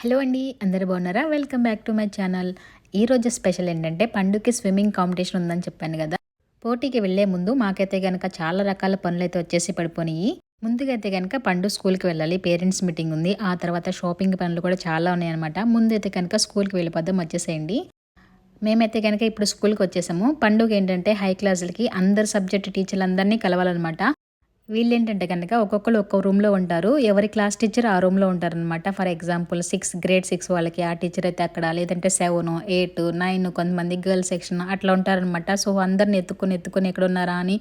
Hello అండి, అందరూ బాగున్నారా? Welcome back to my channel. ఈరోజు స్పెషల్ ఏంటంటే పండుకి స్విమ్మింగ్ కాంపిటీషన్ ఉందని చెప్పాను కదా. పోటీకి వెళ్లే ముందు మాకైతే కనుక చాలా రకాల పనులైతే వచ్చేసి పడిపోయినాయి. ముందుగా అయితే కనుక పండు స్కూల్కి వెళ్ళాలి, పేరెంట్స్ మీటింగ్ ఉంది. ఆ తర్వాత షాపింగ్ పనులు కూడా చాలా ఉన్నాయన్నమాట. ముందైతే కనుక స్కూల్కి వెళ్ళిపోద్దాం, వచ్చేసేయండి. మేమైతే కనుక ఇప్పుడు స్కూల్కి వచ్చేసాము. పండుగ ఏంటంటే హై క్లాసులకి అందరు సబ్జెక్ట్ టీచర్లు అందరినీ కలవాలన్నమాట. వీళ్ళేంటంటే కనుక ఒక్కొక్కరు ఒక్కో రూమ్లో ఉంటారు. ఎవరి క్లాస్ టీచర్ ఆ రూమ్లో ఉంటారనమాట. ఫర్ ఎగ్జాంపుల్ గ్రేడ్ 6 వాళ్ళకి ఆ టీచర్ అయితే అక్కడ, లేదంటే 7, 8, 9 కొంతమంది గర్ల్స్ సెక్షన్ అట్లా ఉంటారనమాట. సో అందరిని ఎత్తుకొని ఎక్కడ ఉన్నారా అని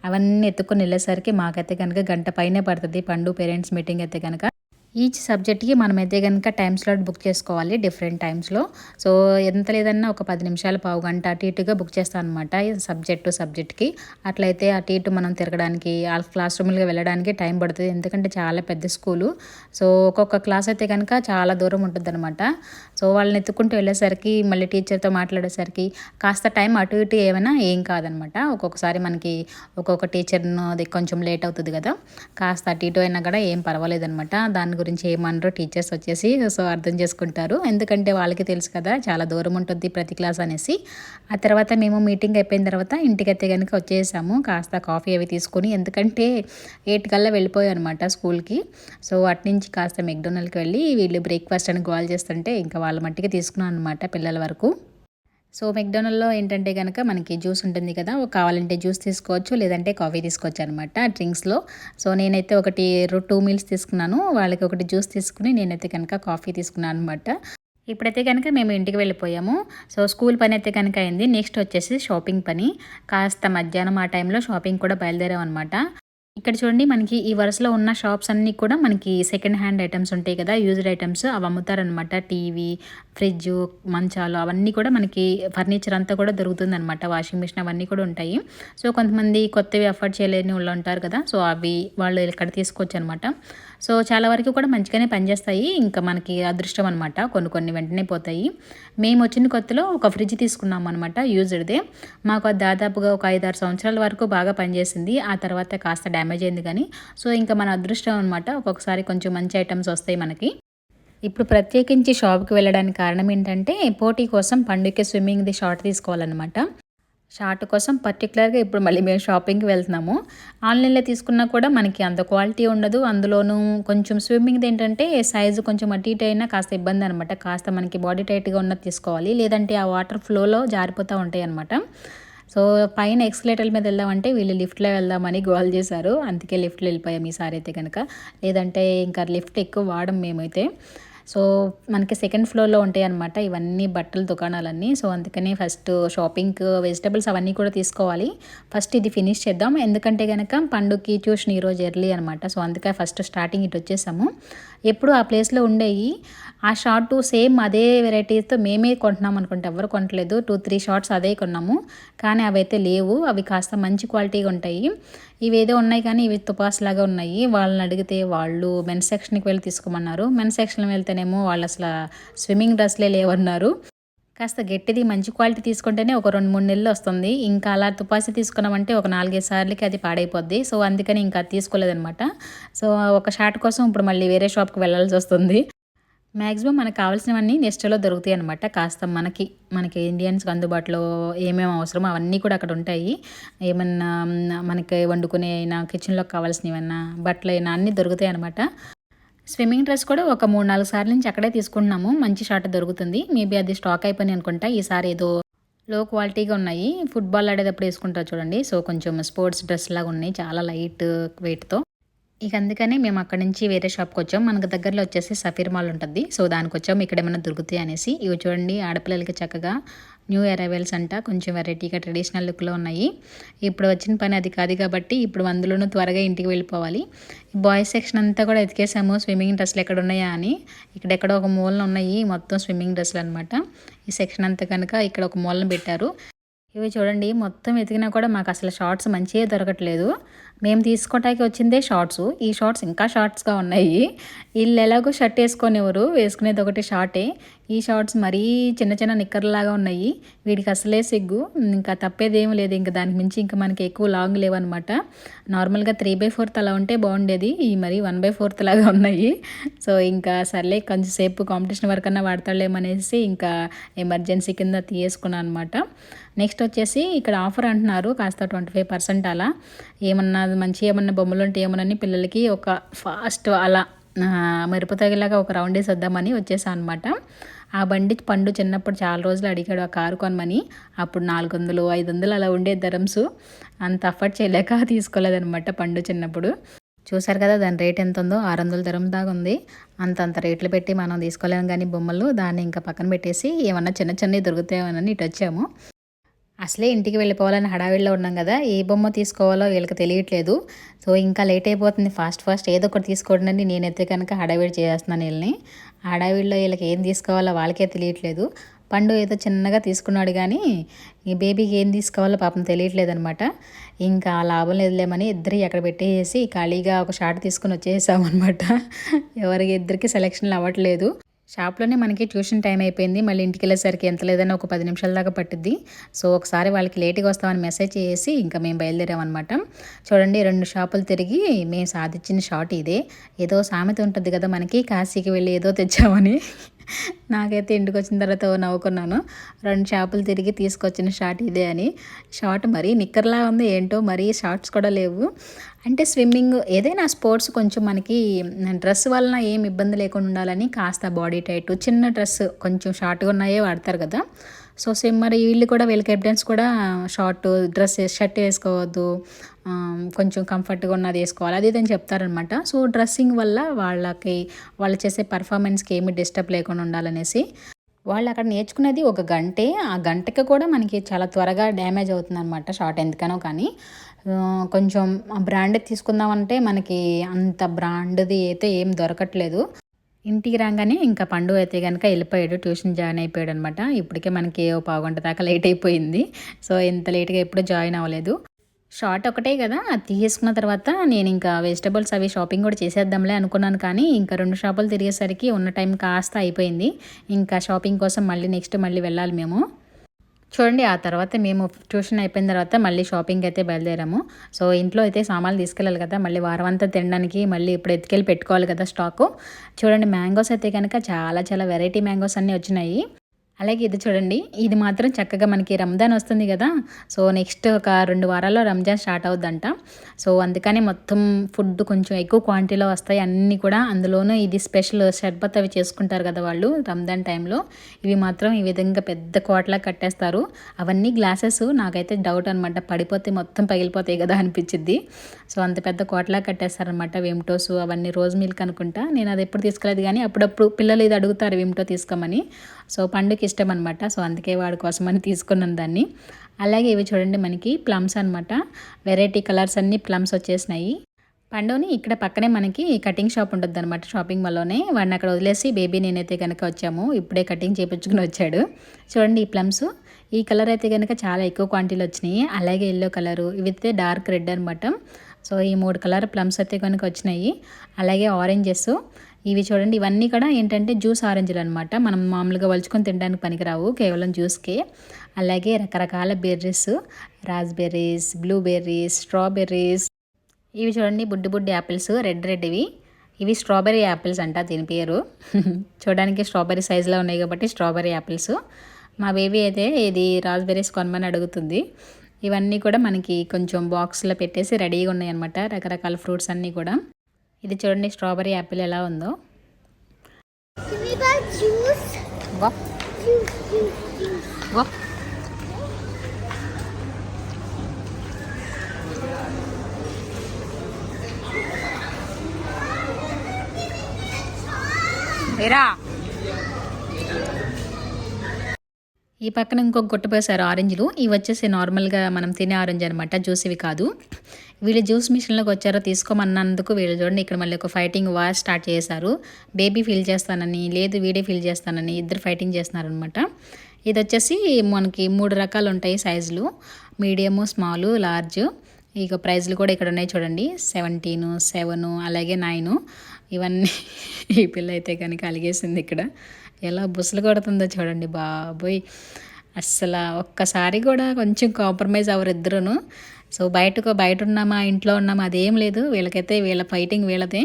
అవన్నీ ఎత్తుకొని వెళ్ళేసరికి మాకైతే కనుక గంట పైనే పడుతుంది. పండు పేరెంట్స్ మీటింగ్ అయితే కనుక ఈచ్ సబ్జెక్ట్కి మనమైతే కనుక టైం స్లాట్ బుక్ చేసుకోవాలి డిఫరెంట్ టైమ్స్లో. సో ఎంత లేదన్నా ఒక 10 నిమిషాలు, పావు గంట అటు ఇటుగా బుక్ చేస్తాం అనమాట సబ్జెక్ట్కి. అట్లయితే అటు ఇటు మనం తిరగడానికి, ఆ క్లాస్ రూమ్లో వెళ్ళడానికి టైం పడుతుంది. ఎందుకంటే చాలా పెద్ద స్కూలు. సో ఒక్కొక్క క్లాస్ అయితే కనుక చాలా దూరం ఉంటుంది అనమాట. సో వాళ్ళని ఎత్తుకుంటూ వెళ్ళేసరికి, మళ్ళీ టీచర్తో మాట్లాడేసరికి కాస్త టైం అటు ఇటు ఏమైనా ఏం కాదనమాట. ఒక్కొక్కసారి మనకి ఒక్కొక్క టీచర్ను అది కొంచెం లేట్ అవుతుంది కదా, కాస్త అటు ఇటు అయినా కూడా ఏం పర్వాలేదనమాట. దాని గురించి ఏమనరు టీచర్స్ వచ్చేసి. సో అర్థం చేసుకుంటారు, ఎందుకంటే వాళ్ళకి తెలుసు కదా చాలా దూరం ఉంటుంది ప్రతి క్లాస్ అనేసి. ఆ తర్వాత మేము మీటింగ్ అయిపోయిన తర్వాత ఇంటికైతే కనుక వచ్చేసాము. కాస్త కాఫీ అవి తీసుకొని, ఎందుకంటే 8 కల్లా వెళ్ళిపోయాం అనమాట స్కూల్కి. సో అట్నుంచి కాస్త మెక్డొనాల్డ్కి వెళ్ళి వీళ్ళు బ్రేక్ఫాస్ట్ అని గోల్ చేస్తుంటే ఇంకా వాళ్ళ మట్టికి తీసుకున్నాను అనమాట పిల్లల వరకు. సో మెక్డొనాల్డ్‌లో ఏంటంటే గనక మనకి జ్యూస్ ఉంటుంది కదా, కావాలంటే జ్యూస్ తీసుకోవచ్చు, లేదంటే కాఫీ తీసుకోవచ్చు అనమాట డ్రింక్స్‌లో. సో నేనైతే ఒకటి 2 మీల్స్ తీసుకున్నాను. వాళ్ళకి ఒకటి జ్యూస్ తీసుకుని నేనైతే కనుక కాఫీ తీసుకున్నాను అనమాట. ఇప్పుడైతే కనుక మేము ఇంటికి వెళ్ళిపోయాము. సో స్కూల్ పని అయితే కనుక అయింది. నెక్స్ట్ వచ్చేసి షాపింగ్ పని. కాస్త మధ్యాహ్నం ఆ టైంలో షాపింగ్ కూడా బయలుదేరాం అనమాట. ఇక్కడ చూడండి, మనకి ఈ వరుసలో ఉన్న షాప్స్ అన్నీ కూడా మనకి సెకండ్ హ్యాండ్ ఐటమ్స్ ఉంటాయి కదా, యూజ్డ్ ఐటమ్స్ అవి అమ్ముతారనమాట. టీవీ, ఫ్రిడ్జ్, మంచాలు అవన్నీ కూడా మనకి ఫర్నిచర్ అంతా కూడా దొరుకుతుంది అనమాట. వాషింగ్ మిషన్ అవన్నీ కూడా ఉంటాయి. సో కొంతమంది కొత్తవి అఫోర్డ్ చేయలేని వాళ్ళు ఉంటారు కదా, సో అవి వాళ్ళు ఇక్కడ తీసుకోవచ్చు అనమాట. సో చాలా వరకు కూడా మంచిగానే పనిచేస్తాయి. ఇంకా మనకి అదృష్టం అనమాట, కొన్ని వెంటనే పోతాయి. మేము వచ్చిన కొత్తలో ఒక ఫ్రిడ్జ్ తీసుకున్నాం అనమాట, యూజ్డ్దే. మాకు అది దాదాపుగా ఒక 5-6 సంవత్సరాల వరకు బాగా పనిచేసింది. ఆ తర్వాత కాస్త డ్యామేజ్ అయింది కానీ, సో ఇంకా మన అదృష్టం అనమాట. ఒక్కొక్కసారి కొంచెం మంచి ఐటమ్స్ వస్తాయి మనకి. ఇప్పుడు ప్రత్యేకించి షాప్కి వెళ్ళడానికి కారణం ఏంటంటే, పోటీ కోసం పండుగకి స్విమ్మింగ్ది షార్ట్ తీసుకోవాలన్నమాట. షార్ట్ కోసం పర్టికులర్గా ఇప్పుడు మళ్ళీ మేము షాపింగ్కి వెళ్తున్నాము. ఆన్లైన్లో తీసుకున్నా కూడా మనకి అంత క్వాలిటీ ఉండదు. అందులోనూ కొంచెం స్విమ్మింగ్ది ఏంటంటే సైజు కొంచెం అటు ఇటు అయినా కాస్త ఇబ్బంది అనమాట. కాస్త మనకి బాడీ టైట్గా ఉన్నది తీసుకోవాలి, లేదంటే ఆ వాటర్ ఫ్లోలో జారిపోతూ ఉంటాయి అనమాట. సో పైన ఎక్స్కలేటర్ల మీద వెళ్దామంటే వీళ్ళు లిఫ్ట్లో వెళ్దామని గోల్ చేశారు. అందుకే లిఫ్ట్లో వెళ్ళిపోయాం ఈసారి అయితే కనుక. లేదంటే ఇంకా లిఫ్ట్ ఎక్కువ వాడం మేమైతే. సో మనకి సెకండ్ ఫ్లోర్లో ఉంటాయి అనమాట ఇవన్నీ బట్టల దుకాణాలన్నీ. సో అందుకని ఫస్ట్ షాపింగ్, వెజిటబుల్స్ అవన్నీ కూడా తీసుకోవాలి. ఫస్ట్ ఇది ఫినిష్ చేద్దాం, ఎందుకంటే కనుక పండుగకి ట్యూషన్ ఈరోజు ఎర్లీ అనమాట. సో అందుకే ఫస్ట్ స్టార్టింగ్ ఇటు వచ్చేసాము. ఎప్పుడు ఆ ప్లేస్లో ఉండేవి ఆ షార్ట్ సేమ్ అదే వెరైటీస్తో మేమే కొంటున్నాం అనుకుంటే, ఎవరు కొనట్లేదు. 2-3 షార్ట్స్ అదే కొన్నాము, కానీ అవి అయితే లేవు. అవి కాస్త మంచి క్వాలిటీగా ఉంటాయి. ఇవేదో ఉన్నాయి కానీ ఇవి తుపాస్లాగా ఉన్నాయి. వాళ్ళని అడిగితే వాళ్ళు మెన్స్ సెక్షన్కి వెళ్ళి తీసుకోమన్నారు. మెన్స్ సెక్షన్కి వెళ్తేనేమో వాళ్ళు అసలు స్విమ్మింగ్ డ్రెస్లే లేవన్నారు. కాస్త గట్టిది మంచి క్వాలిటీ తీసుకుంటేనే ఒక 2-3 నెలలు వస్తుంది. ఇంకా అలా తుపాసి తీసుకున్నామంటే ఒక 4-5 సార్లకి అది పాడైపోద్ది. సో అందుకని ఇంకా తీసుకోలేదనమాట. సో ఒక షార్ట్ కోసం ఇప్పుడు మళ్ళీ వేరే షాప్కి వెళ్ళాల్సి వస్తుంది. మ్యాక్సిమం మనకు కావాల్సినవన్నీ నెస్టోలో దొరుకుతాయి అనమాట. కాస్త మనకి ఇండియన్స్కి అందుబాటులో ఏమేమి అవసరమో అవన్నీ కూడా అక్కడ ఉంటాయి. ఏమన్నా మనకి వండుకునే అయినా, కిచెన్లోకి కావాల్సినవైనా, బట్టలైనా అన్నీ దొరుకుతాయి అనమాట. స్విమ్మింగ్ డ్రెస్ కూడా ఒక 3-4 సార్ల నుంచి అక్కడే తీసుకుంటున్నాము. మంచి షార్ట్ దొరుకుతుంది. మేబీ అది స్టాక్ అయిపోయింది అనుకుంటా. ఈసారి ఏదో లో క్వాలిటీగా ఉన్నాయి. ఫుట్బాల్ ఆడేటప్పుడు వేసుకుంటారు చూడండి. సో కొంచెం స్పోర్ట్స్ డ్రెస్ లాగా ఉన్నాయి, చాలా లైట్ వెయిట్తో. ఇక అందుకని మేము అక్కడి నుంచి వేరే షాప్కి వచ్చాం. మనకు దగ్గరలో వచ్చేసి సఫీర్ మాల్ ఉంటుంది. సో దానికి వచ్చాము, ఇక్కడ ఏమైనా దొరుకుతాయి అనేసి. ఇవి చూడండి, ఆడపిల్లలకి చక్కగా న్యూ అరైవల్స్ అంట, కొంచెం వెరైటీగా ట్రెడిషనల్ లుక్లో ఉన్నాయి. ఇప్పుడు వచ్చిన పని అది కాదు కాబట్టి ఇప్పుడు అందులోనూ త్వరగా ఇంటికి వెళ్ళిపోవాలి. బాయ్స్ సెక్షన్ అంతా కూడా ఎతికేసాము స్విమ్మింగ్ డ్రెస్లు ఎక్కడ ఉన్నాయా అని. ఇక్కడెక్కడో ఒక మూలన ఉన్నాయి మొత్తం స్విమ్మింగ్ డ్రెస్సులు అనమాట. ఈ సెక్షన్ అంతా కనుక ఇక్కడ ఒక మూలన పెట్టారు. ఇవి చూడండి, మొత్తం వెతికినా కూడా మాకు అసలు షార్ట్స్ మంచిగా దొరకట్లేదు. మేము తీసుకోవటానికి వచ్చిందే షార్ట్స్. ఈ షార్ట్స్ ఇంకా షార్ట్స్‌గా ఉన్నాయి. ఈళ్ళు ఎలాగో షర్ట్ వేసుకునేవారు. వేసుకునేది ఒకటి షార్టే. ఈ షార్ట్స్ మరీ చిన్న చిన్న నిక్కర్‌లాగా ఉన్నాయి. వీడికి అసలే సిగ్గు. ఇంకా తప్పేదేమి లేదు. ఇంక దానికి మించి ఇంక మనకి ఎక్కువ లాంగ్ లేవనమాట. నార్మల్‌గా 3/4 అలా ఉంటే బాగుండేది. ఈ మరీ 1/4 లాగా ఉన్నాయి. సో, ఇంకా సర్లే కొంచెం సేపు కాంపిటీషన్ వరకన్నా వాడతాడులేమనేసి ఇంకా ఎమర్జెన్సీ కింద తీయేసుకున్నాను అనమాట. నెక్స్ట్ వచ్చేసి ఇక్కడ ఆఫర్ అంటున్నారు కాస్త 25% అలా. ఏమన్నా మంచి ఏమన్నా బొమ్మలు ఉంటే ఏమోనని పిల్లలకి ఒక ఫాస్ట్ అలా మెరుపు తగిలాగా ఒక రౌండ్ వేసి వద్దామని వచ్చేసాను అనమాట. ఆ బండి పండు చిన్నప్పుడు చాలా రోజులు అడిగాడు ఆ కారు కొనమని. అప్పుడు 400, 500 అలా ఉండే ధరమ్స్. అంత అఫర్ట్ చేయలేక తీసుకోలేదనమాట పండు చిన్నప్పుడు. చూసారు కదా దాని రేట్ ఎంత ఉందో, 600 ధరమ్స్ దాకా ఉంది. అంతంత రేట్లు పెట్టి మనం తీసుకోలేము కానీ బొమ్మలు, దాన్ని ఇంకా పక్కన పెట్టేసి ఏమన్నా చిన్న చిన్నవి దొరుకుతాయేమోనని ఇటు వచ్చాము. అసలే ఇంటికి వెళ్ళిపోవాలని హడావిడిలో ఉన్నాం కదా, ఏ బొమ్మ తీసుకోవాలో వీళ్ళకి తెలియట్లేదు. సో ఇంకా లేట్ అయిపోతుంది, ఫాస్ట్ ఏదో ఒకటి తీసుకోండి అని నేనైతే కనుక హడావిడి చేస్తున్నాను వీళ్ళని. హడావిడిలో వీళ్ళకి ఏం తీసుకోవాలో వాళ్ళకే తెలియట్లేదు. పండు ఏదో చిన్నగా తీసుకున్నాడు కానీ ఈ బేబీకి ఏం తీసుకోవాలో పాపం తెలియట్లేదు అనమాట. ఇంకా లాభం లేదులేమని ఇద్దరు అక్కడ పెట్టేసి ఖాళీగా ఒక షార్ట్ తీసుకుని వచ్చేసామన్నమాట. ఎవరికి ఇద్దరికి సెలెక్షన్లు అవ్వట్లేదు. షాప్లోనే మనకి ట్యూషన్ టైం అయిపోయింది. మళ్ళీ ఇంటికి వెళ్ళేసరికి ఎంత లేదన్నా ఒక 10 నిమిషాల దాకా పట్టుద్ది. సో ఒకసారి వాళ్ళకి లేట్గా వస్తామని మెసేజ్ చేసి ఇంకా మేము బయలుదేరామన్నమాట. చూడండి 2 షాపులు తిరిగి మేము సాధించిన షాట్ ఇదే. ఏదో సామెత ఉంటుంది కదా మనకి, కాశీకి వెళ్ళి ఏదో తెచ్చామని. నాకైతే ఇంటికి వచ్చిన తర్వాత నవ్వుకున్నాను. 2 షాపులు తిరిగి తీసుకొచ్చిన షార్ట్ ఇదే అని. షార్ట్ మరీ నిక్కర్లా ఉంది ఏంటో, మరీ షార్ట్స్ కూడా లేవు. అంటే స్విమ్మింగ్ ఏదైనా స్పోర్ట్స్ కొంచెం మనకి డ్రెస్ వలన ఏం ఇబ్బంది లేకుండా ఉండాలని కాస్త బాడీ టైట్ చిన్న డ్రెస్ కొంచెం షార్ట్గా ఉన్నాయే వాడతారు కదా. సో స్విమ్మర్ వీళ్ళు కూడా వీళ్ళకి ఎవిడెన్స్ కూడా షార్ట్ డ్రెస్ షర్ట్ వేసుకోవద్దు, కొంచెం కంఫర్ట్గా ఉన్నది వేసుకోవాలి అది ఇదని చెప్తారనమాట. సో డ్రెస్సింగ్ వల్ల వాళ్ళు చేసే పర్ఫార్మెన్స్కి ఏమి డిస్టర్బ్ లేకుండా ఉండాలనేసి వాళ్ళు అక్కడ నేర్చుకునేది ఒక గంటే. ఆ గంటకి కూడా మనకి చాలా త్వరగా డ్యామేజ్ అవుతుందన్నమాట షార్ట్ ఎందుకనో కానీ. కొంచెం బ్రాండ్ తీసుకుందామంటే మనకి అంత బ్రాండ్ది అయితే ఏం దొరకట్లేదు. ఇంటికి రాగానే ఇంకా పండు అయితే కనుక వెళ్ళిపోయాడు, ట్యూషన్ జాయిన్ అయిపోయాడు అనమాట. ఇప్పటికే మనకి ఓ పావుగంట దాకా లేట్ అయిపోయింది. సో ఇంత లేట్గా ఎప్పుడు జాయిన్ అవ్వలేదు. షార్ట్ ఒకటే కదా, అది తీసేసుకున్న తర్వాత నేను ఇంకా వెజిటబుల్స్ అవి షాపింగ్ కూడా చేసేద్దాంలే అనుకున్నాను. కానీ ఇంకా 2 షాపులు తిరిగేసరికి ఉన్న టైం కాస్త అయిపోయింది. ఇంకా షాపింగ్ కోసం మళ్ళీ వెళ్ళాలి మేము. చూడండి ఆ తర్వాత మేము ట్యూషన్ అయిపోయిన తర్వాత మళ్ళీ షాపింగ్ అయితే బయలుదేరాము. సో ఇంట్లో అయితే సామాన్లు తీసుకెళ్ళాలి కదా, మళ్ళీ వారం అంతా తినడానికి మళ్ళీ ఇప్పుడు ఎత్తుకెళ్ళి పెట్టుకోవాలి కదా స్టాకు. చూడండి మ్యాంగోస్ అయితే కనుక చాలా వెరైటీ మ్యాంగోస్ అన్నీ వచ్చినాయి. అలాగే ఇది చూడండి, ఇది మాత్రం చక్కగా మనకి రంజాన్ వస్తుంది కదా. సో నెక్స్ట్ ఒక 2 వారాల్లో రంజాన్ స్టార్ట్ అవుద్దంట. సో అందుకని మొత్తం ఫుడ్ కొంచెం ఎక్కువ క్వాంటిటీలో వస్తాయి అన్నీ కూడా. అందులోనూ ఇది స్పెషల్ షర్బత్ అవి చేసుకుంటారు కదా వాళ్ళు రంజాన్ టైంలో. ఇవి మాత్రం ఈ విధంగా పెద్ద కోటలా కట్టేస్తారు. అవన్నీ గ్లాసెస్. నాకైతే డౌట్ అనమాట, పడిపోతే మొత్తం పగిలిపోతాయి కదా అనిపించింది. సో అంత పెద్ద కోటలా కట్టేస్తారనమాట. విమ్టోస్ అవన్నీ రోజ్ మిల్క్ అనుకుంటా. నేను అది ఎప్పుడు తీసుకెళ్ళదు కానీ అప్పుడప్పుడు పిల్లలు ఇది అడుగుతారు విమ్టో తీసుకోమని. సో పండుకి ఇష్టం అనమాట. సో అందుకే వాడి కోసమని తీసుకున్నాను దాన్ని. అలాగే ఇవి చూడండి మనకి ప్లమ్స్ అనమాట. వెరైటీ కలర్స్ అన్నీ ప్లమ్స్ వచ్చేసినాయి. పండుని ఇక్కడ పక్కనే మనకి కటింగ్ షాప్ ఉంటుంది అనమాట, షాపింగ్ మాల్లోనే. వాడిని అక్కడ వదిలేసి బేబీ నేనైతే కనుక వచ్చాము. ఇప్పుడే కటింగ్ చేయించుకుని వచ్చాడు. చూడండి ఈ ప్లమ్స్, ఈ కలర్ అయితే కనుక చాలా ఎక్కువ క్వాంటిటీలు వచ్చినాయి. అలాగే ఎల్లో కలరు, ఇవైతే డార్క్ రెడ్ అనమాట. సో ఈ 3 కలర్ ప్లమ్స్ అయితే కనుక వచ్చినాయి. అలాగే ఆరెంజెస్ ఇవి చూడండి, ఇవన్నీ కూడా ఏంటంటే జ్యూస్ ఆరెంజ్లు అనమాట. మనం మామూలుగా వలుచుకొని తినడానికి పనికిరావు, కేవలం జ్యూస్కే. అలాగే రకరకాల బెర్రీస్, రాస్బెర్రీస్, బ్లూబెర్రీస్, స్ట్రాబెర్రీస్. ఇవి చూడండి బుడ్డి యాపిల్స్ రెడ్ ఇవి స్ట్రాబెర్రీ యాపిల్స్ అంట దీని పేరు. చూడడానికి స్ట్రాబెర్రీ సైజులో ఉన్నాయి కాబట్టి స్ట్రాబెర్రీ యాపిల్స్. మా బేబీ అయితే ఇది రాస్బెర్రీస్ కొనమని అడుగుతుంది. ఇవన్నీ కూడా మనకి కొంచెం బాక్స్లో పెట్టేసి రెడీగా ఉన్నాయి అనమాట, రకరకాల ఫ్రూట్స్ అన్నీ కూడా. ఇది చూడండి స్ట్రాబెర్రీ యాపిల్ ఎలా ఉందో. ఈ పక్కన ఇంకొక గుట్ట పోసారు ఆరెంజ్లు. ఇవి వచ్చేసి నార్మల్గా మనం తినే ఆరెంజ్ అనమాట, జ్యూస్ ఇవి కాదు. వీళ్ళు జ్యూస్ మిషన్లోకి వచ్చారో తీసుకోమన్నందుకు వీళ్ళు చూడండి ఇక్కడ మళ్ళీ ఒక ఫైటింగ్ వార్ స్టార్ట్ చేశారు. బేబీ ఫీల్ చేస్తానని, లేదు వీడే ఫీల్ చేస్తానని ఇద్దరు ఫైటింగ్ చేస్తున్నారనమాట. ఇది వచ్చేసి మనకి 3 రకాలు ఉంటాయి సైజులు, మీడియము, స్మాలు, లార్జ్. ఇక ప్రైజ్లు కూడా ఇక్కడ ఉన్నాయి చూడండి, 17, 7 అలాగే 9. ఇవన్నీ ఈ పిల్ల అయితే కనుక అలిగేసింది ఇక్కడ. ఎలా బుసలు కొడుతుందో చూడండి బాబోయ్. అస్సలు ఒక్కసారి కూడా కొంచెం కాంప్రమైజ్ అవ్వరు ఇద్దరును. సో బయట ఉన్నామా ఇంట్లో ఉన్నామా అదేం లేదు, వీళ్ళకైతే వీళ్ళ ఫైటింగ్ వీళ్ళదే.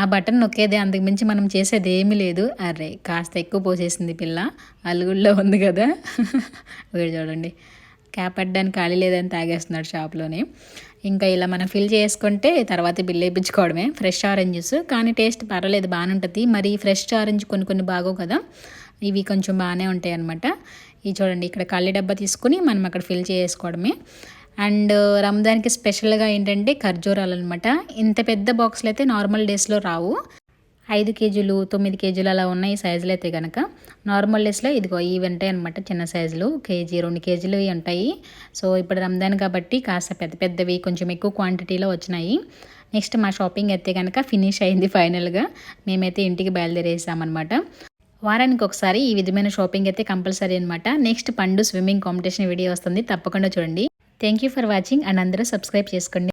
ఆ బటన్ నొక్కేదే, అంతకుమించి మనం చేసేది ఏమీ లేదు. అరే కాస్త ఎక్కువ పోసేసింది పిల్ల, అలుగుల్లో ఉంది కదా. వీడు చూడండి క్యాప్ పెట్టడానికి ఖాళీ లేదని తాగేస్తున్నాడు షాప్లోనే. ఇంకా ఇలా మనం ఫిల్ చేసుకుంటే తర్వాత బిల్ వేయించుకోవడమే. ఫ్రెష్ ఆరెంజెస్ కానీ టేస్ట్ పర్వాలేదు, బాగానే ఉంటుంది. మరి ఫ్రెష్ ఆరెంజ్ కొన్ని బాగోవు కదా, ఇవి కొంచెం బాగానే ఉంటాయి అనమాట. ఇవి చూడండి ఇక్కడ ఖాళీ డబ్బా తీసుకుని మనం అక్కడ ఫిల్ చేసుకోవడమే. అండ్ రంజాన్కి స్పెషల్గా ఏంటంటే ఖర్జూరాలు అనమాట. ఇంత పెద్ద బాక్సులు అయితే నార్మల్ డేస్లో రావు. 5 కేజీలు 9 కేజీలు అలా ఉన్నాయి సైజులు అయితే కనుక. నార్మల్ డేస్లో ఇదిగో ఇవి ఉంటాయి అనమాట, చిన్న సైజులు 1 కేజీ 2 కేజీలు ఉంటాయి. సో ఇప్పుడు రంజాన్ కాబట్టి కాస్త పెద్దవి కొంచెం ఎక్కువ క్వాంటిటీలో వచ్చినాయి. నెక్స్ట్ మా షాపింగ్ అయితే కనుక ఫినిష్ అయింది ఫైనల్గా. మేమైతే ఇంటికి బయలుదేరేసామన్నమాట. వారానికి ఒకసారి ఈ విధమైన షాపింగ్ అయితే కంపల్సరీ అనమాట. నెక్స్ట్ పండు స్విమ్మింగ్ కాంపిటీషన్ వీడియో వస్తుంది, తప్పకుండా చూడండి. Thank you for watching and అందరూ సబ్స్క్రైబ్ చేసుకోండి.